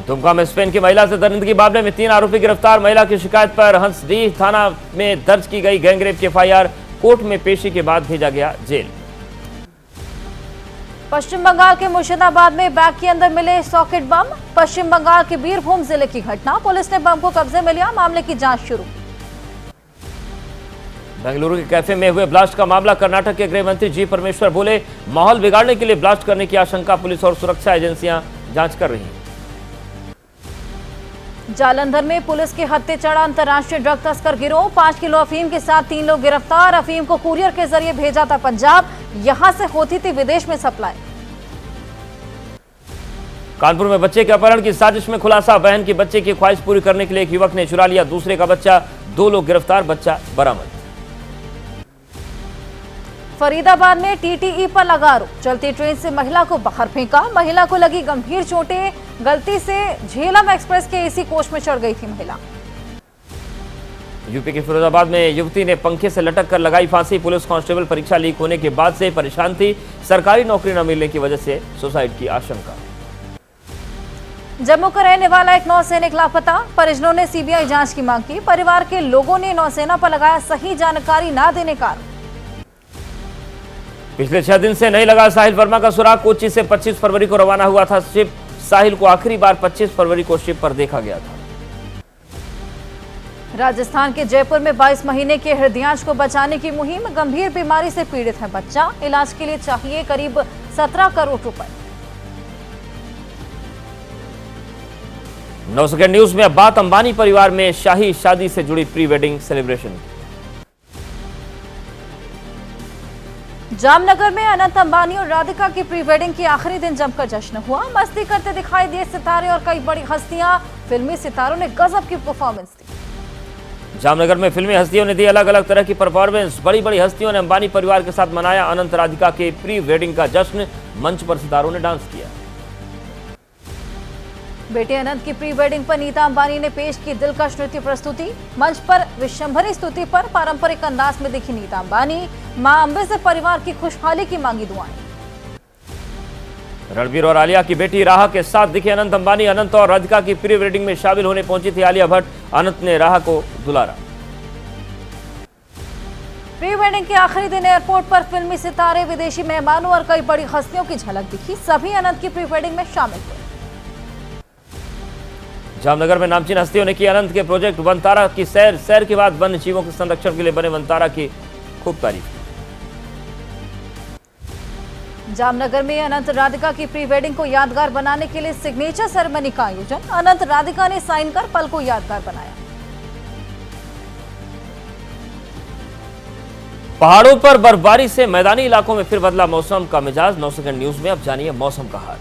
दुमका में स्पेन की महिला से दरिंदगी मामले में 3 आरोपी गिरफ्तार। महिला की शिकायत पर हंसडीह थाना में दर्ज की गई गैंगरेप की एफआईआर। कोर्ट में पेशी के बाद भेजा गया जेल। पश्चिम बंगाल के मुर्शिदाबाद में बैग के अंदर मिले सॉकेट बम। पश्चिम बंगाल के बीरभूम जिले की घटना, पुलिस ने बम को कब्जे में लिया, मामले की जांच शुरू। बेंगलुरु के कैफे में हुए ब्लास्ट का मामला, कर्नाटक के गृह मंत्री जी परमेश्वर बोले, माहौल बिगाड़ने के लिए ब्लास्ट करने की आशंका, पुलिस और सुरक्षा एजेंसियां जांच कर रही हैं। जालंधर में पुलिस के हत्थे चढ़ा अंतर्राष्ट्रीय ड्रग तस्कर गिरोह। 5 किलो अफीम के साथ 3 लोग गिरफ्तार। अफीम को कुरियर के जरिए भेजा था पंजाब, यहां से होती थी विदेश में सप्लाई। कानपुर में बच्चे के अपहरण की साजिश में खुलासा, बहन की बच्चे की ख्वाहिश पूरी करने के लिए एक युवक ने चुरा लिया दूसरे का बच्चा। 2 लोग गिरफ्तार, बच्चा बरामद। फरीदाबाद में टीटीई पर लगा आरोप, चलती ट्रेन से महिला को बाहर फेंका, महिला को लगी गंभीर चोटें। गलती से झेलम एक्सप्रेस के एसी कोच में चढ़ गई थी महिला। यूपी के फिरोजाबाद में युवती ने पंखे से लटक कर लगाई फांसी। पुलिस कांस्टेबल परीक्षा लीक होने के बाद से परेशान थी, सरकारी नौकरी न मिलने की वजह से सुसाइड की आशंका। जम्मू का रहने वाला एक नौसैनिक लापता, परिजनों ने सीबीआई जांच की मांग की। परिवार के लोगों ने नौसेना पर लगाया सही जानकारी न देने का आरोप। पिछले 6 दिन से नहीं लगा साहिल वर्मा का सुराग। कोच्चि से 25 फरवरी को रवाना हुआ था शिप। साहिल को आखिरी बार 25 फरवरी को शिप पर देखा गया था। राजस्थान के जयपुर में 22 महीने के हृदयांश को बचाने की मुहिम, गंभीर बीमारी से पीड़ित है बच्चा, इलाज के लिए चाहिए करीब 17 करोड़ रुपए। 9 सेकंड न्यूज में अब बात अंबानी परिवार में शाही शादी से जुड़ी प्री वेडिंग सेलिब्रेशन। जामनगर में अनंत अंबानी और राधिका की प्री वेडिंग की आखिरी दिन जमकर जश्न हुआ। मस्ती करते दिखाई दिए सितारे और कई बड़ी हस्तियां। फिल्मी सितारों ने गजब की परफॉर्मेंस दी। जामनगर में फिल्मी हस्तियों ने दी अलग अलग तरह की परफॉर्मेंस। बड़ी बड़ी हस्तियों ने अंबानी परिवार के साथ मनाया अनंत राधिका के प्री वेडिंग का जश्न। मंच पर सितारों ने डांस किया। बेटे अनंत की प्री वेडिंग पर नीता अंबानी ने पेश की दिलकश नृत्य प्रस्तुति। मंच पर विशंभरी स्तुति पर पारंपरिक अंदाज में दिखी नीता अंबानी। मां अंबे से परिवार की खुशहाली की मांगी दुआएं। रणबीर और आलिया की बेटी राहा के साथ दिखे अनंत अंबानी। अनंत और राधिका की प्री वेडिंग में शामिल होने पहुंची थी आलिया भट्ट। अनंत ने राहा को दुलारा। प्री वेडिंग के आखिरी दिन एयरपोर्ट पर फिल्मी सितारे, विदेशी मेहमानों और कई बड़ी हस्तियों की झलक दिखी। सभी अनंत की प्री वेडिंग में शामिल हुए। जामनगर में नामचीन हस्तियों ने की अनंत के प्रोजेक्ट वनतारा की सैर। सैर के बाद वन्य जीवों के संरक्षण के लिए बने वनतारा की खूब तारीफ। जामनगर में अनंत राधिका की प्री वेडिंग को यादगार बनाने के लिए सिग्नेचर सेरेमनी का आयोजन। अनंत राधिका ने साइन कर पल को यादगार बनाया। पहाड़ों पर बर्फबारी से मैदानी इलाकों में फिर बदला मौसम का मिजाज। 9 सेकंड न्यूज में अब जानिए मौसम का हाल।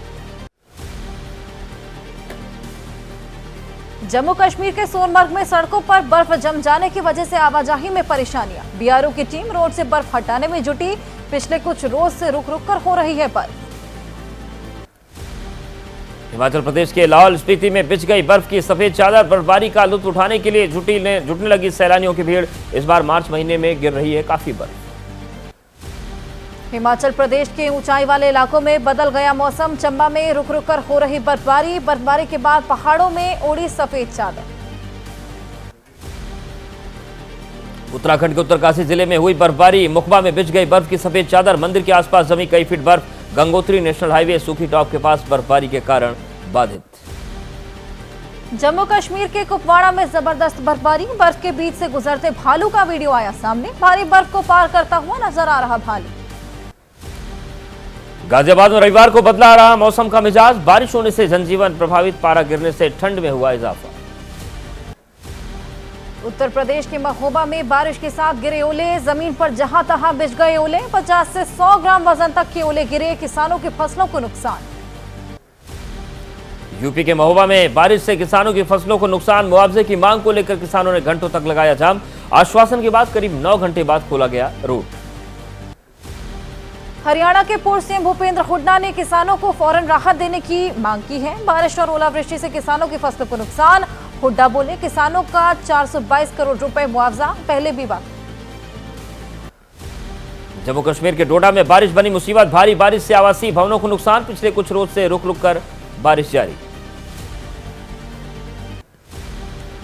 जम्मू कश्मीर के सोनमर्ग में सड़कों पर बर्फ जम जाने की वजह से आवाजाही में परेशानियां। बीआरओ की टीम रोड से बर्फ हटाने में जुटी। पिछले कुछ रोज से रुक रुक कर हो रही है बर्फ। हिमाचल प्रदेश के लाहौल स्पीति में बिछ गई बर्फ की सफेद चादर। बर्फबारी का लुत्फ उठाने के लिए जुटने लगी सैलानियों की भीड़। इस बार मार्च महीने में गिर रही है काफी बर्फ। हिमाचल प्रदेश के ऊंचाई वाले इलाकों में बदल गया मौसम। चंबा में रुक रुक कर हो रही बर्फबारी। बर्फबारी के बाद पहाड़ों में ओढ़ी सफेद चादर। उत्तराखंड के उत्तरकाशी जिले में हुई बर्फबारी। मुखबा में बिछ गई बर्फ की सफेद चादर। मंदिर के आसपास जमी कई फीट बर्फ। गंगोत्री नेशनल हाईवे सूखी टॉप के पास बर्फबारी के कारण बाधित। जम्मू कश्मीर के कुपवाड़ा में जबरदस्त बर्फबारी। बर्फ के बीच से गुजरते भालू का वीडियो आया सामने। भारी बर्फ को पार करता हुआ नजर आ रहा भालू। गाजियाबाद में रविवार को बदला रहा मौसम का मिजाज। बारिश होने से जनजीवन प्रभावित, पारा गिरने से ठंड में हुआ इजाफा। उत्तर प्रदेश के महोबा में बारिश के साथ गिरे ओले। जमीन पर जहां तहां बिछ गए ओले। 50 से 100 ग्राम वजन तक के ओले गिरे। किसानों की फसलों को नुकसान। यूपी के महोबा में बारिश से किसानों की फसलों को नुकसान। मुआवजे की मांग को लेकर किसानों ने घंटों तक लगाया जाम। आश्वासन के बाद करीब 9 घंटे बाद खोला गया रूट। हरियाणा के पूर्व सीएम भूपेंद्र हुड्डा ने किसानों को फौरन राहत देने की मांग की है। बारिश और ओलावृष्टि से किसानों की फसलों को नुकसान। हुड्डा बोले, किसानों का 422 करोड़ रुपए मुआवजा पहले भी बाकी। जम्मू कश्मीर के डोडा में बारिश बनी मुसीबत। भारी बारिश से आवासीय भवनों को नुकसान। पिछले कुछ रोज से रुक रुक कर बारिश जारी।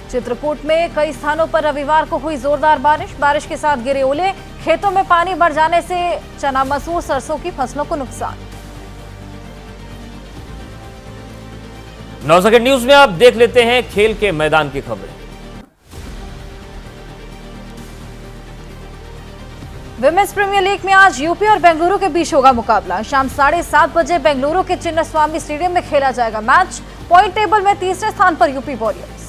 चित्रकूट में कई स्थानों पर रविवार को हुई जोरदार बारिश के साथ गिरे ओले। खेतों में पानी भर जाने से चना, मसूर, सरसों की फसलों को नुकसान। 9 सेकंड न्यूज में आप देख लेते हैं खेल के मैदान की खबरें। विमेंस प्रीमियर लीग में आज यूपी और बेंगलुरु के बीच होगा मुकाबला। शाम 7:30 बजे बेंगलुरु के चिन्नास्वामी स्टेडियम में खेला जाएगा मैच। पॉइंट टेबल में तीसरे स्थान पर यूपी वॉरियर्स।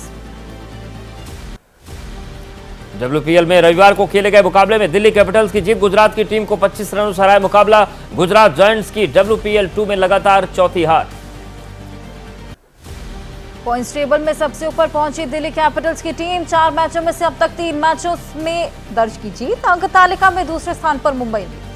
WPL में रविवार को खेले गए मुकाबले में दिल्ली कैपिटल्स की जीत। गुजरात की टीम को 25 रनों से हराया मुकाबला। गुजरात जायंट्स की WPL 2 में लगातार चौथी हार। पॉइंट्स टेबल में सबसे ऊपर पहुंची दिल्ली कैपिटल्स की टीम। 4 मैचों में से अब तक 3 मैचों में दर्ज की जीत। अंक तालिका में दूसरे स्थान पर मुंबई इंडियंस।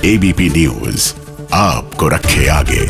ABP न्यूज आपको रखे आगे।